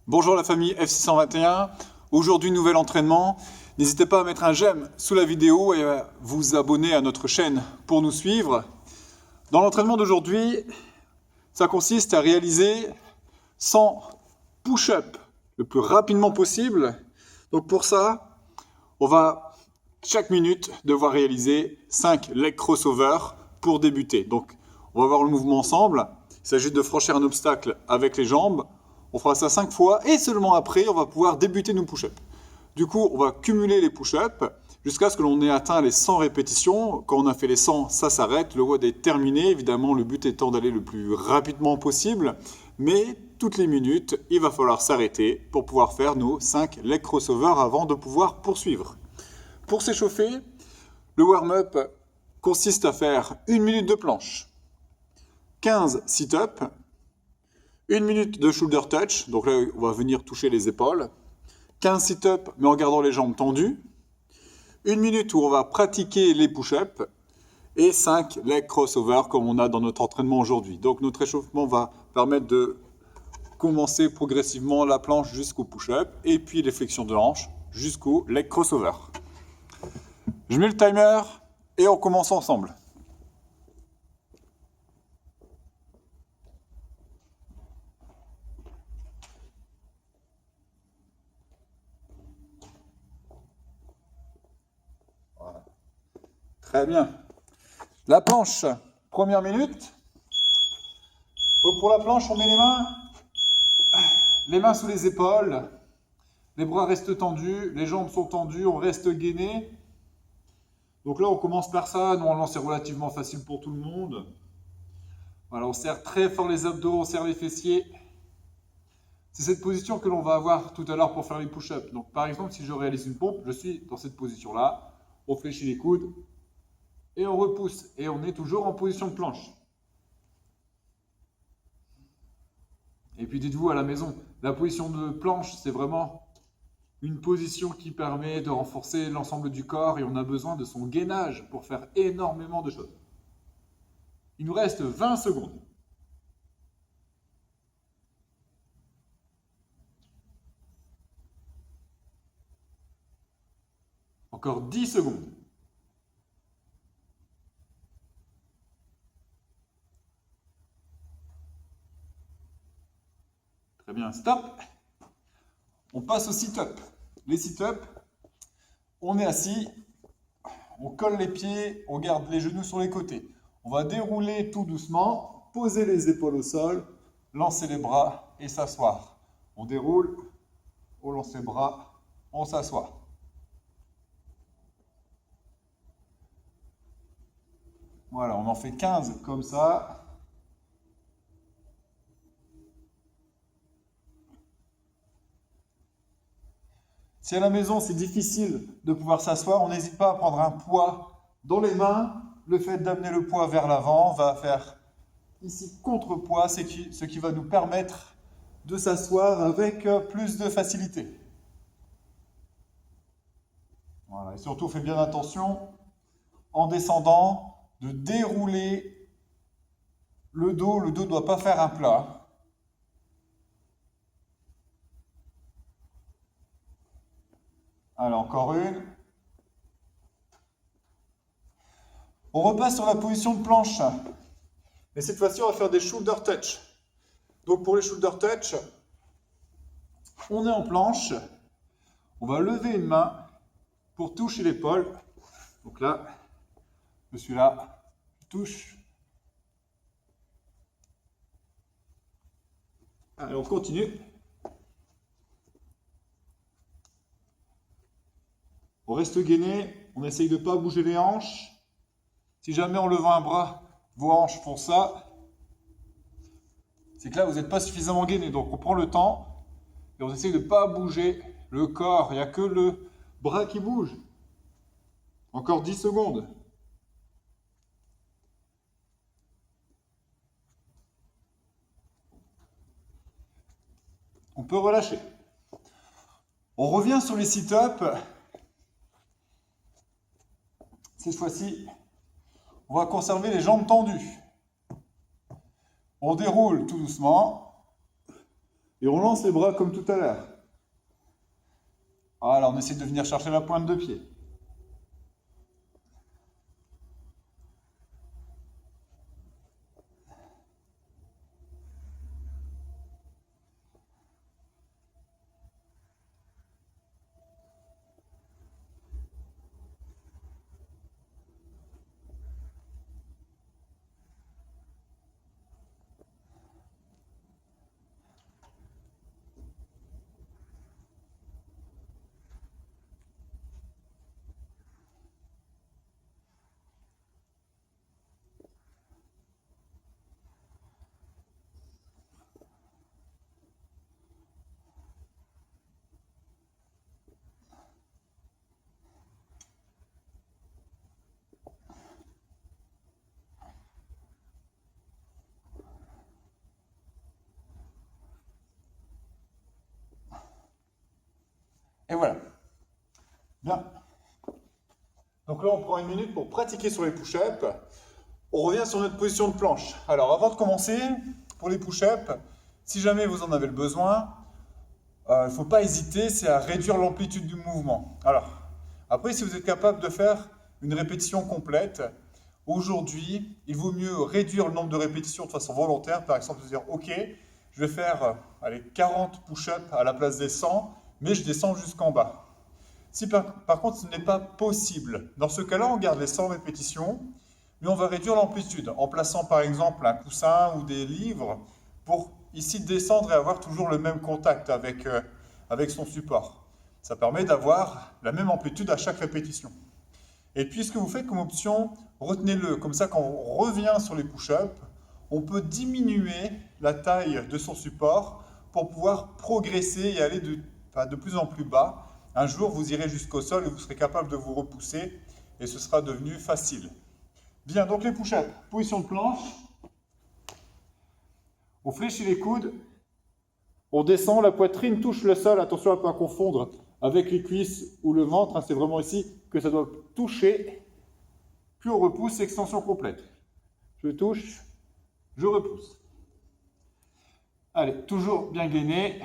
Bonjour la famille F621, aujourd'hui nouvel entraînement. N'hésitez pas à mettre un j'aime sous la vidéo et à vous abonner à notre chaîne pour nous suivre. Dans l'entraînement d'aujourd'hui, ça consiste à réaliser 100 push-ups le plus rapidement possible. Donc pour ça, on va chaque minute devoir réaliser 5 leg crossovers pour débuter. Donc on va voir le mouvement ensemble. Il s'agit de franchir un obstacle avec les jambes. On fera ça 5 fois et seulement après, on va pouvoir débuter nos push-ups. Du coup, on va cumuler les push-ups jusqu'à ce que l'on ait atteint les 100 répétitions. Quand on a fait les 100, ça s'arrête. Le WOD est terminé. Évidemment, le but étant d'aller le plus rapidement possible. Mais toutes les minutes, il va falloir s'arrêter pour pouvoir faire nos 5 leg crossovers avant de pouvoir poursuivre. Pour s'échauffer, le warm-up consiste à faire 1 minute de planche, 15 sit-ups, 1 minute de shoulder touch, donc là on va venir toucher les épaules, 15 sit-ups mais en gardant les jambes tendues, 1 minute où on va pratiquer les push-ups et 5 leg crossovers comme on a dans notre entraînement aujourd'hui. Donc notre échauffement va permettre de commencer progressivement la planche jusqu'au push-up et puis les flexions de hanche jusqu'au leg crossover. Je mets le timer et on commence ensemble. Très bien. La planche, première minute. Donc pour la planche, on met les mains sous les épaules, les bras restent tendus, les jambes sont tendues, on reste gainé. Donc là, on commence par ça. Normalement, c'est relativement facile pour tout le monde. Voilà, on serre très fort les abdos, on serre les fessiers. C'est cette position que l'on va avoir tout à l'heure pour faire les push-ups. Donc par exemple, si je réalise une pompe, je suis dans cette position-là. On fléchit les coudes. Et on repousse, et on est toujours en position de planche. Et puis dites-vous à la maison, la position de planche, c'est vraiment une position qui permet de renforcer l'ensemble du corps et on a besoin de son gainage pour faire énormément de choses. Il nous reste 20 secondes. Encore 10 secondes. Très bien, stop. On passe au sit-up. Les sit-up, on est assis, on colle les pieds, on garde les genoux sur les côtés. On va dérouler tout doucement, poser les épaules au sol, lancer les bras et s'asseoir. On déroule, on lance les bras, on s'assoit. Voilà, on en fait 15 comme ça. Si à la maison c'est difficile de pouvoir s'asseoir, on n'hésite pas à prendre un poids dans les mains. Le fait d'amener le poids vers l'avant va faire ici contrepoids, ce qui va nous permettre de s'asseoir avec plus de facilité. Voilà, et surtout faites bien attention en descendant de dérouler le dos. Le dos ne doit pas faire un plat. Alors, encore une. On repasse sur la position de planche. Mais cette fois-ci, on va faire des shoulder touch. Donc, pour les shoulder touch, on est en planche. On va lever une main pour toucher l'épaule. Donc là, je suis là, je touche. Allez, on continue. On reste gainé, on essaye de ne pas bouger les hanches. Si jamais en levant un bras, vos hanches font ça, c'est que là, vous n'êtes pas suffisamment gainé. Donc, on prend le temps et on essaye de ne pas bouger le corps. Il n'y a que le bras qui bouge. Encore 10 secondes. On peut relâcher. On revient sur les sit-ups. Cette fois-ci, on va conserver les jambes tendues. On déroule tout doucement. Et on lance les bras comme tout à l'heure. Voilà, on essaie de venir chercher la pointe de pied. Et voilà. Bien. Donc là, on prend une minute pour pratiquer sur les push-ups. On revient sur notre position de planche. Alors, avant de commencer, pour les push-ups, si jamais vous en avez le besoin, il ne faut pas hésiter, c'est à réduire l'amplitude du mouvement. Alors, après, si vous êtes capable de faire une répétition complète, aujourd'hui, il vaut mieux réduire le nombre de répétitions de façon volontaire. Par exemple, se dire, OK, je vais faire 40 push-ups à la place des 100, mais je descends jusqu'en bas. Si par contre, ce n'est pas possible, dans ce cas-là, on garde les 100 répétitions, mais on va réduire l'amplitude en plaçant par exemple un coussin ou des livres pour ici descendre et avoir toujours le même contact avec son support. Ça permet d'avoir la même amplitude à chaque répétition. Et puis ce que vous faites comme option, retenez-le, comme ça quand on revient sur les push-ups, on peut diminuer la taille de son support pour pouvoir progresser et aller de plus en plus bas. Un jour, vous irez jusqu'au sol et vous serez capable de vous repousser et ce sera devenu facile. Bien, donc les push-ups, position de planche. On fléchit les coudes. On descend, la poitrine touche le sol. Attention à ne pas confondre avec les cuisses ou le ventre. C'est vraiment ici que ça doit toucher. Puis on repousse, extension complète. Je touche, je repousse. Allez, toujours bien gainé.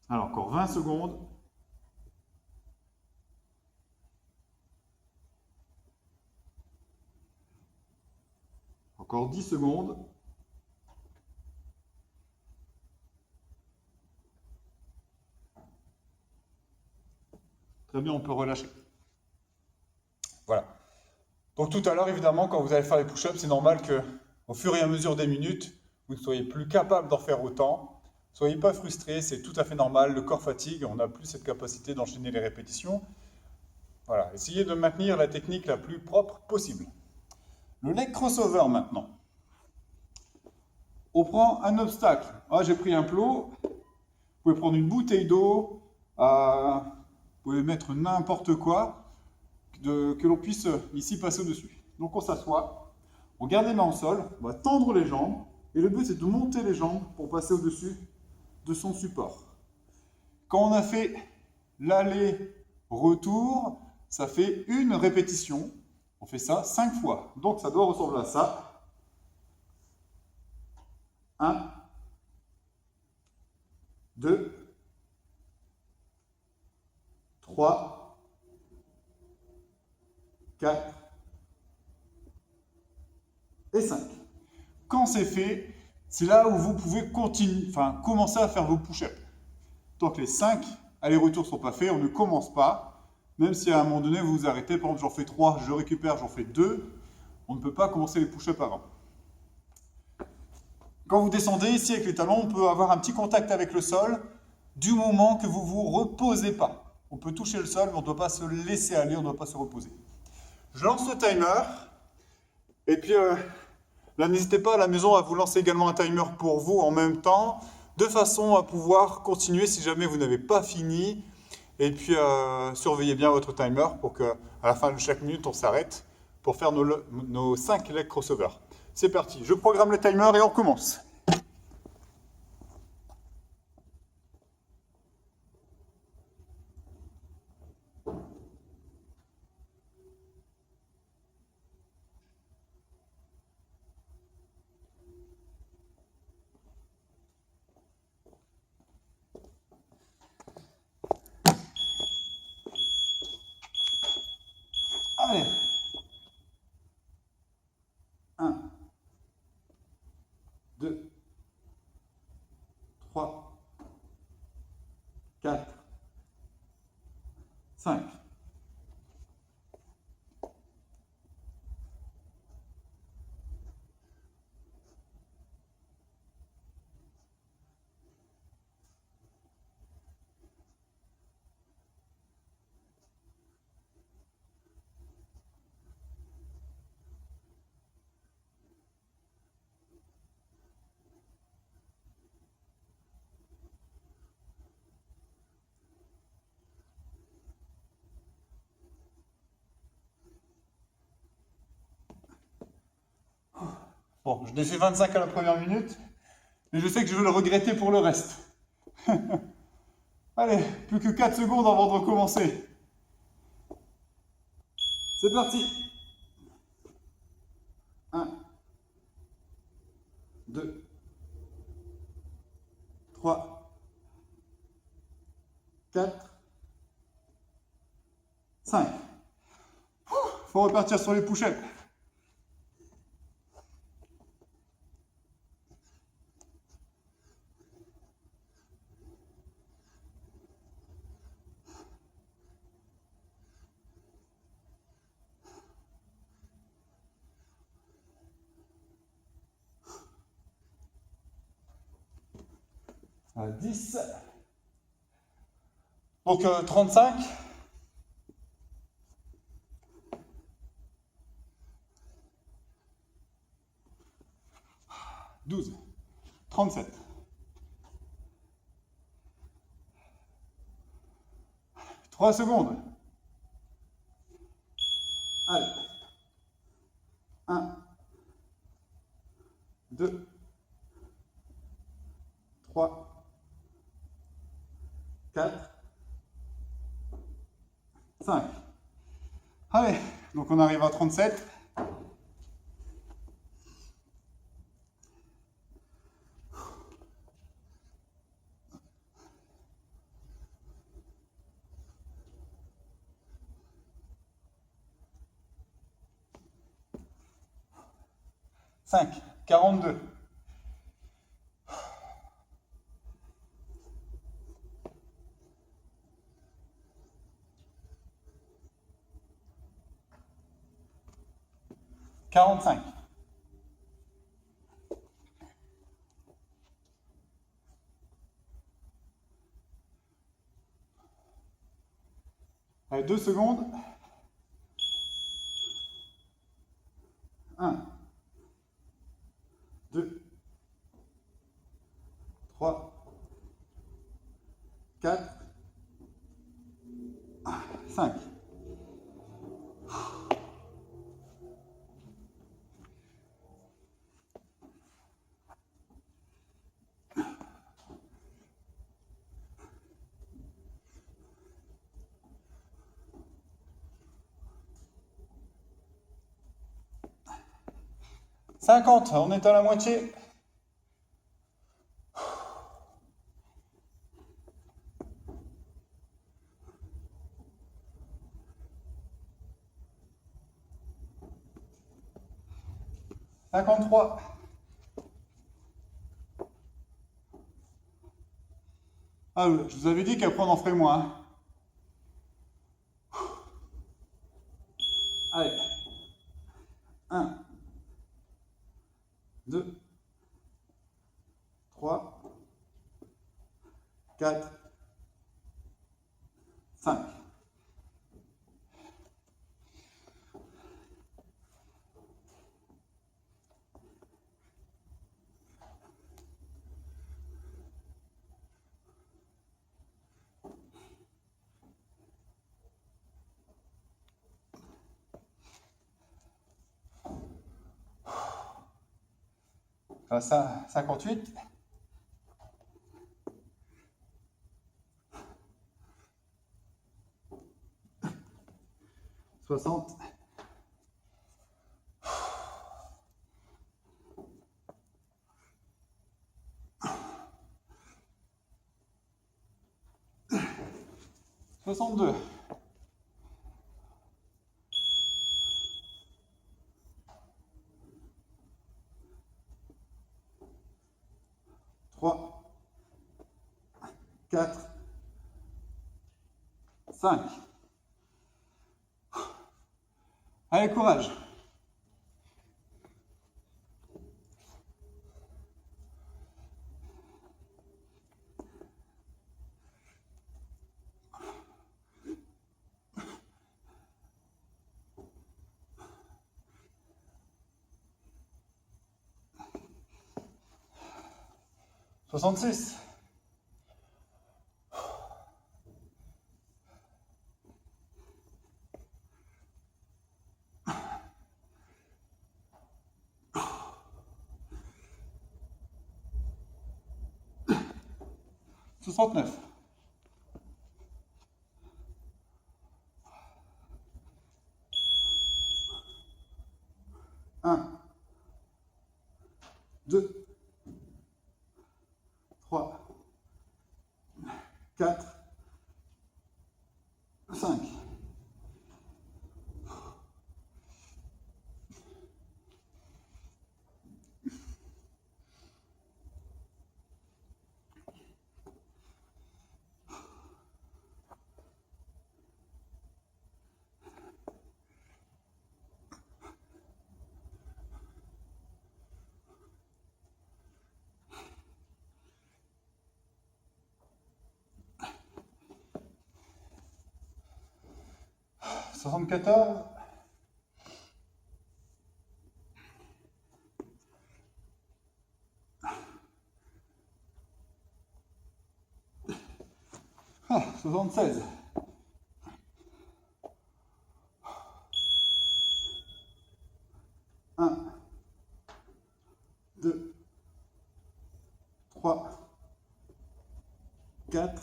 Alors, encore 20 secondes. Encore 10 secondes. Très bien, on peut relâcher. Voilà. Donc tout à l'heure, évidemment, quand vous allez faire les push-ups, c'est normal que, au fur et à mesure des minutes, vous ne soyez plus capable d'en faire autant. Soyez pas frustrés, c'est tout à fait normal, le corps fatigue, on n'a plus cette capacité d'enchaîner les répétitions. Voilà, essayez de maintenir la technique la plus propre possible. Le leg crossover maintenant. On prend un obstacle. Ah, j'ai pris un plot. Vous pouvez prendre une bouteille d'eau. Vous pouvez mettre n'importe quoi que l'on puisse ici passer au-dessus. Donc on s'assoit, on garde les mains au sol, on va tendre les jambes. Et le but c'est de monter les jambes pour passer au-dessus de son support. Quand on a fait l'aller-retour, ça fait une répétition. On fait ça 5 fois. Donc ça doit ressembler à ça. 1, 2, 3, 4 et 5. Quand c'est fait, c'est là où vous pouvez commencer à faire vos push-ups. Tant que les 5 allers-retours ne sont pas faits, on ne commence pas. Même si à un moment donné vous vous arrêtez, par exemple j'en fais 3, je récupère, j'en fais 2, on ne peut pas commencer les push-ups avant. Quand vous descendez ici avec les talons, on peut avoir un petit contact avec le sol du moment que vous ne vous reposez pas. On peut toucher le sol, mais on ne doit pas se laisser aller, on ne doit pas se reposer. Je lance le timer, et puis là n'hésitez pas à la maison à vous lancer également un timer pour vous en même temps, de façon à pouvoir continuer si jamais vous n'avez pas fini, et puis surveillez bien votre timer pour qu'à la fin de chaque minute on s'arrête pour faire nos 5 leg crossover. C'est parti, je programme le timer et on commence. 3, 4, 5. Bon, je l'ai fait 25 à la première minute, mais je sais que je vais le regretter pour le reste. Allez, plus que 4 secondes avant de recommencer. C'est parti. 1, 2, 3, 4, 5. Faut repartir sur les push-ups. À 10. Donc 35. 12. 37. 3 secondes. Allez. 1, 2, 3, 4, 5. Allez, donc on arrive à 37. Cinq, 42. Quarante-cinq. Allez, 2 secondes. 1, 2, 3, 4, 5. 50, on est à la moitié. Cinquante-trois. Ah, je vous avais dit qu'après on en ferait moins. Hein. Allez. 1, 2, 3, 4, 5. Ça, 58. 60. 62. 3, 4, 5. Allez, courage. « 66. 69. 1, 2, 3, 4, 5. Soixante-quatorze. 76. 1, 2, 3, 4,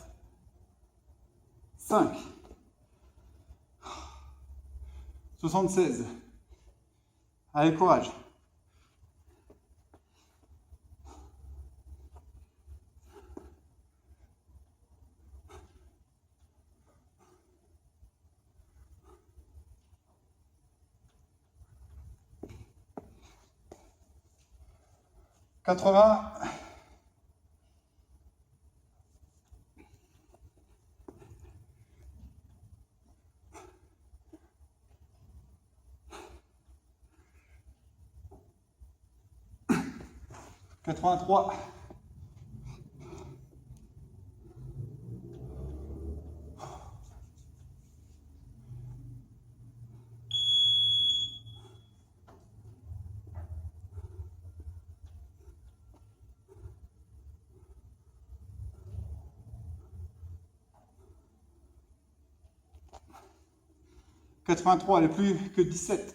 5. 76. Allez, courage. « 80. 83. 83, elle est plus que 17.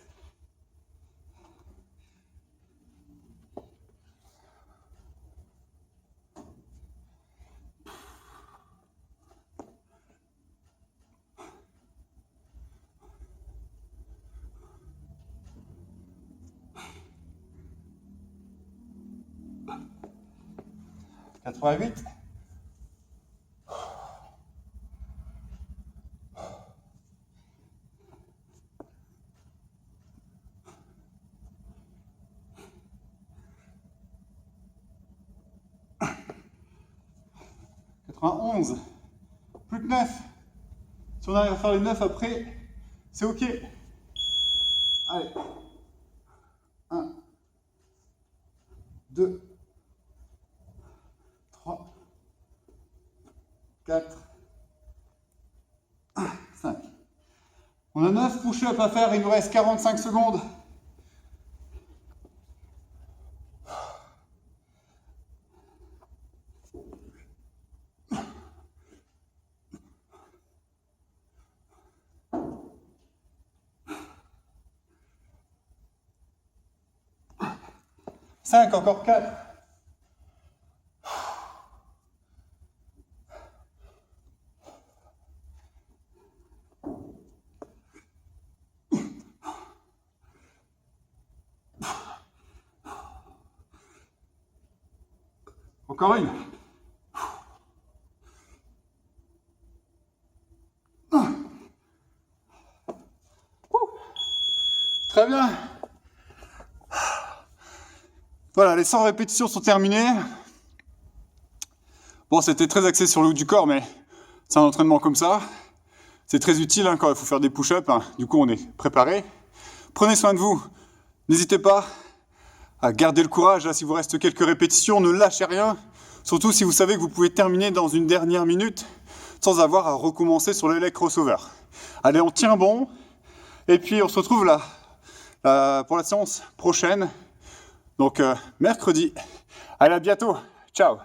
88. 91. Plus que 9. Si on arrive à faire les 9 après, c'est OK. Allez. 1, 2, 3, 4, 5. On a 9 push-ups à faire, il nous reste 45 secondes. Encore 4. Encore une. Très bien. Voilà, les 100 répétitions sont terminées. Bon, c'était très axé sur le haut du corps, mais c'est un entraînement comme ça. C'est très utile quand il faut faire des push-ups. Du coup, on est préparé. Prenez soin de vous. N'hésitez pas à garder le courage. Si vous reste quelques répétitions, ne lâchez rien. Surtout si vous savez que vous pouvez terminer dans une dernière minute sans avoir à recommencer sur le leg crossover. Allez, on tient bon. Et puis, on se retrouve là pour la séance prochaine. Donc, mercredi. Allez, à bientôt. Ciao.